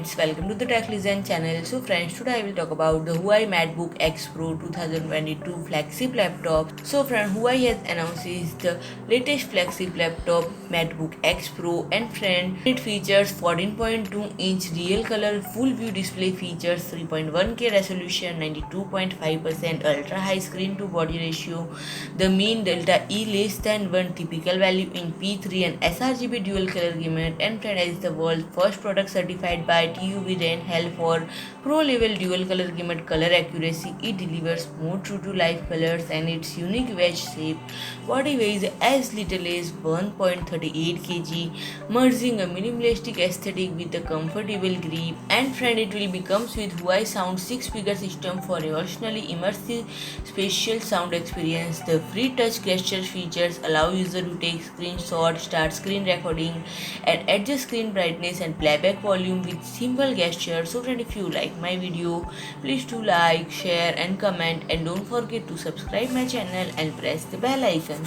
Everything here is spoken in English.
friends, welcome to the Tech Listen channel. So friends, today I will talk about the HUAWEI MateBook X Pro 2022 flagship laptop. So friends, HUAWEI has announced the latest flagship laptop MateBook X Pro, and friend, it features 14.2-inch Real Colour FullView Display, features 3.1K resolution, 92.5% ultra high screen to body ratio, the mean delta E less than 1, typical value in P3 and sRGB dual color gamut, and friend, is the world's first product certified by TÜV Rheinland for pro level dual color gamut color accuracy. It delivers more true to life colors, and its unique wedge shape body weighs as little as 1.38 kg, merging a minimalistic aesthetic with a comfortable grip. And friend, it will be comes with HUAWEI Sound 6-speaker system for emotionally immersive spatial sound experience. The free touch gesture features allow user to take screenshots, start screen recording, and adjust screen brightness and playback volume with simple gestures. So friend, if you like my video, please do like, share and comment, and don't forget to subscribe my channel and press the bell icon.